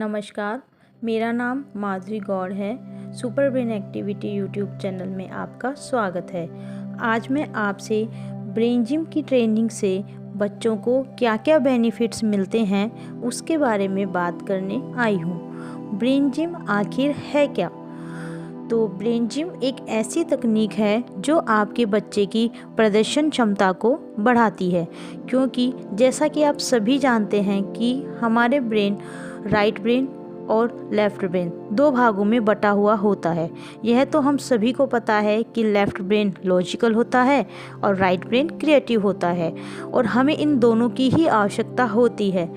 नमस्कार, मेरा नाम माधुरी गौड़ है। Super brain activity YouTube channel में आपका स्वागत है। आज मैं आपसे ब्रेन जिम की ट्रेनिंग से बच्चों को क्या क्या बेनिफिट्स मिलते हैं उसके बारे में बात करने आई हूँ। ब्रेन जिम आखिर है क्या? तो ब्रेन जिम एक ऐसी तकनीक है जो आपके बच्चे की प्रदर्शन क्षमता को बढ़ाती है, क्योंकि जैसा कि आप सभी जानते हैं कि हमारे ब्रेन राइट ब्रेन और लेफ़्ट ब्रेन दो भागों में बटा हुआ होता है। यह तो हम सभी को पता है कि लेफ़्ट ब्रेन लॉजिकल होता है और राइट ब्रेन क्रिएटिव होता है, और हमें इन दोनों की ही आवश्यकता होती है।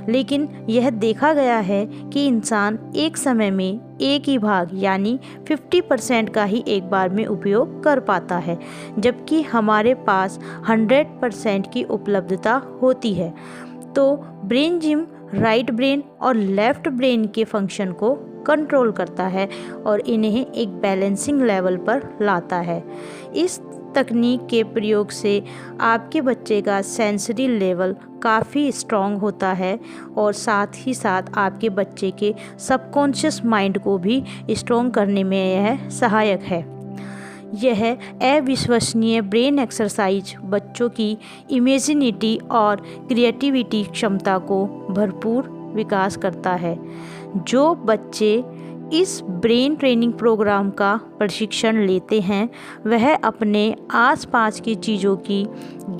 लेकिन यह देखा गया है कि इंसान एक समय में एक ही भाग यानी 50% का ही एक बार में उपयोग कर पाता है, जबकि हमारे पास 100% की उपलब्धता होती है। तो ब्रेन जिम राइट ब्रेन और लेफ़्ट ब्रेन के फंक्शन को कंट्रोल करता है और इन्हें एक बैलेंसिंग लेवल पर लाता है। इस तकनीक के प्रयोग से आपके बच्चे का सेंसरी लेवल काफ़ी स्ट्रॉन्ग होता है और साथ ही साथ आपके बच्चे के सबकॉन्शियस माइंड को भी स्ट्रॉन्ग करने में यह सहायक है। यह अविश्वसनीय ब्रेन एक्सरसाइज बच्चों की इमेजिनिटी और क्रिएटिविटी क्षमता को भरपूर विकास करता है। जो बच्चे इस ब्रेन ट्रेनिंग प्रोग्राम का प्रशिक्षण लेते हैं वह अपने आसपास की चीज़ों की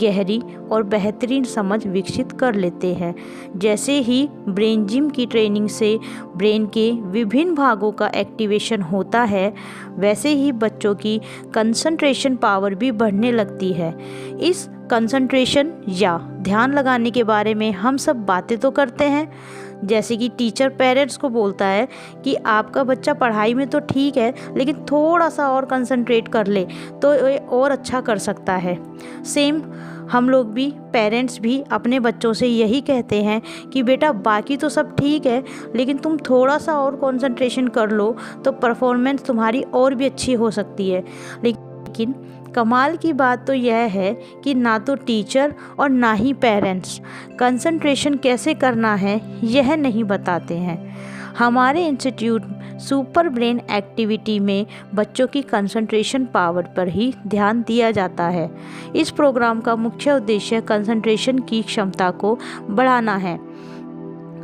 गहरी और बेहतरीन समझ विकसित कर लेते हैं। जैसे ही ब्रेन जिम की ट्रेनिंग से ब्रेन के विभिन्न भागों का एक्टिवेशन होता है, वैसे ही बच्चों की कंसंट्रेशन पावर भी बढ़ने लगती है। इस कंसंट्रेशन या ध्यान लगाने के बारे में हम सब बातें तो करते हैं, जैसे कि टीचर पेरेंट्स को बोलता है कि आपका बच्चा पढ़ाई में तो ठीक है, लेकिन थोड़ा सा और कंसंट्रेट कर ले तो ये और अच्छा कर सकता है। सेम हम लोग भी पेरेंट्स भी अपने बच्चों से यही कहते हैं कि बेटा बाकी तो सब ठीक है, लेकिन तुम थोड़ा सा और कंसंट्रेशन कर लो तो परफॉर्मेंस तुम्हारी और भी अच्छी हो सकती है। लेकिन कमाल की बात तो यह है कि ना तो टीचर और ना ही पेरेंट्स कंसंट्रेशन कैसे करना है यह नहीं बताते हैं। हमारे इंस्टीट्यूट सुपर ब्रेन एक्टिविटी में बच्चों की कंसंट्रेशन पावर पर ही ध्यान दिया जाता है। इस प्रोग्राम का मुख्य उद्देश्य कंसंट्रेशन की क्षमता को बढ़ाना है।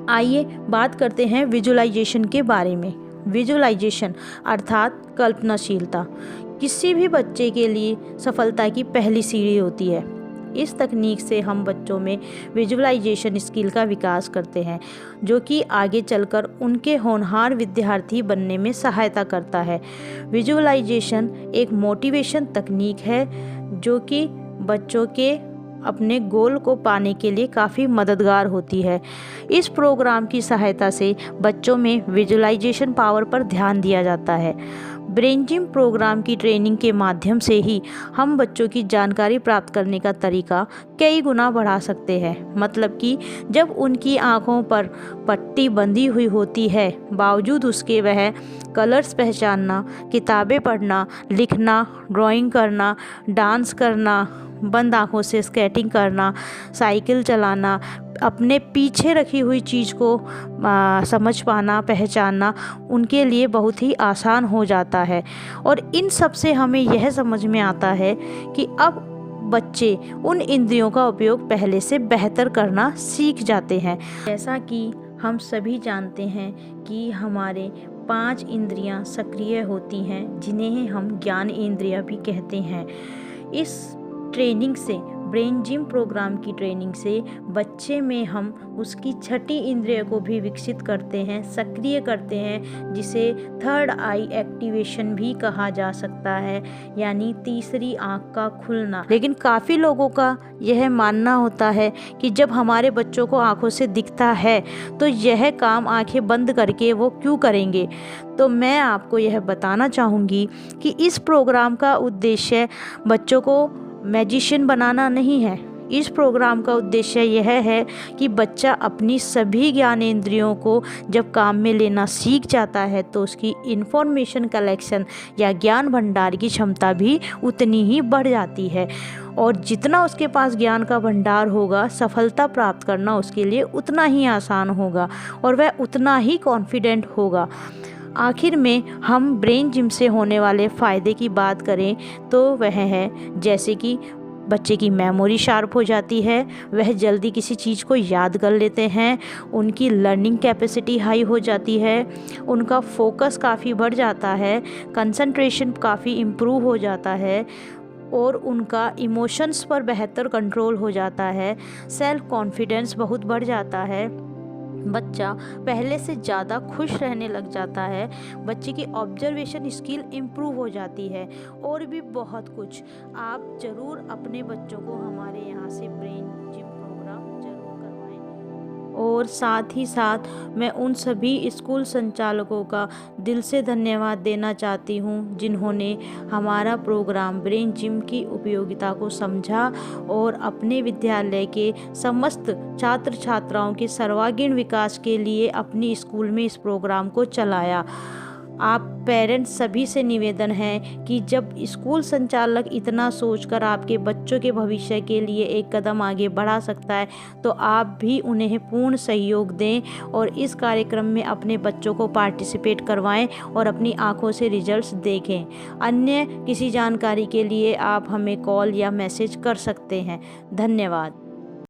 आइए बात करते हैं विजुअलाइजेशन के बारे में। विजुअलाइजेशन अर्थात कल्पनाशीलता किसी भी बच्चे के लिए सफलता की पहली सीढ़ी होती है। इस तकनीक से हम बच्चों में विजुअलाइजेशन स्किल का विकास करते हैं, जो कि आगे चलकर उनके होनहार विद्यार्थी बनने में सहायता करता है। विजुअलाइजेशन एक मोटिवेशन तकनीक है जो कि बच्चों के अपने गोल को पाने के लिए काफ़ी मददगार होती है। इस प्रोग्राम की सहायता से बच्चों में विजुअलाइजेशन पावर पर ध्यान दिया जाता है। ब्रेन जिम प्रोग्राम की ट्रेनिंग के माध्यम से ही हम बच्चों की जानकारी प्राप्त करने का तरीका कई गुना बढ़ा सकते हैं। मतलब कि जब उनकी आँखों पर पट्टी बंधी हुई होती है, बावजूद उसके वह कलर्स पहचानना, किताबें पढ़ना, लिखना, ड्राइंग करना, डांस करना, बंद आँखों से स्केटिंग करना, साइकिल चलाना, अपने पीछे रखी हुई चीज़ को समझ पाना, पहचानना उनके लिए बहुत ही आसान हो जाता है। और इन सब से हमें यह समझ में आता है कि अब बच्चे उन इंद्रियों का उपयोग पहले से बेहतर करना सीख जाते हैं। जैसा कि हम सभी जानते हैं कि हमारे 5 इंद्रियां सक्रिय होती हैं, जिन्हें हम ज्ञान इंद्रियां भी कहते हैं। इस ट्रेनिंग से ब्रेन जिम प्रोग्राम की ट्रेनिंग से बच्चे में हम उसकी छठी इंद्रिय को भी विकसित करते हैं, सक्रिय करते हैं, जिसे थर्ड आई एक्टिवेशन भी कहा जा सकता है, यानी तीसरी आँख का खुलना। लेकिन काफ़ी लोगों का यह मानना होता है कि जब हमारे बच्चों को आँखों से दिखता है तो यह काम आँखें बंद करके वो क्यों करेंगे। तो मैं आपको यह बताना चाहूँगी कि इस प्रोग्राम का उद्देश्य बच्चों को मैजिशियन बनाना नहीं है। इस प्रोग्राम का उद्देश्य यह है कि बच्चा अपनी सभी ज्ञानेंद्रियों को जब काम में लेना सीख जाता है तो उसकी इंफॉर्मेशन कलेक्शन या ज्ञान भंडार की क्षमता भी उतनी ही बढ़ जाती है। और जितना उसके पास ज्ञान का भंडार होगा, सफलता प्राप्त करना उसके लिए उतना ही आसान होगा और वह उतना ही कॉन्फिडेंट होगा। आखिर में हम ब्रेन जिम से होने वाले फ़ायदे की बात करें तो वह है, जैसे कि बच्चे की मेमोरी शार्प हो जाती है, वह जल्दी किसी चीज़ को याद कर लेते हैं, उनकी लर्निंग कैपेसिटी हाई हो जाती है, उनका फोकस काफ़ी बढ़ जाता है, कंसंट्रेशन काफ़ी इम्प्रूव हो जाता है और उनका इमोशंस पर बेहतर कंट्रोल हो जाता है, सेल्फ कॉन्फिडेंस बहुत बढ़ जाता है, बच्चा पहले से ज़्यादा खुश रहने लग जाता है, बच्चे की ऑब्जर्वेशन स्किल इम्प्रूव हो जाती है और भी बहुत कुछ। आप ज़रूर अपने बच्चों को हमारे यहाँ से ब्रेन जिम प्रोग्राम ज़रूर करवाएं। और साथ ही साथ मैं उन सभी स्कूल संचालकों का दिल से धन्यवाद देना चाहती हूँ जिन्होंने हमारा प्रोग्राम ब्रेन जिम की उपयोगिता को समझा और अपने विद्यालय के समस्त छात्र छात्राओं के सर्वांगीण विकास के लिए अपनी स्कूल में इस प्रोग्राम को चलाया। आप पेरेंट्स सभी से निवेदन है कि जब स्कूल संचालक इतना सोचकर आपके बच्चों के भविष्य के लिए एक कदम आगे बढ़ा सकता है तो आप भी उन्हें पूर्ण सहयोग दें और इस कार्यक्रम में अपने बच्चों को पार्टिसिपेट करवाएं और अपनी आंखों से रिजल्ट्स देखें। अन्य किसी जानकारी के लिए आप हमें कॉल या मैसेज कर सकते हैं। धन्यवाद।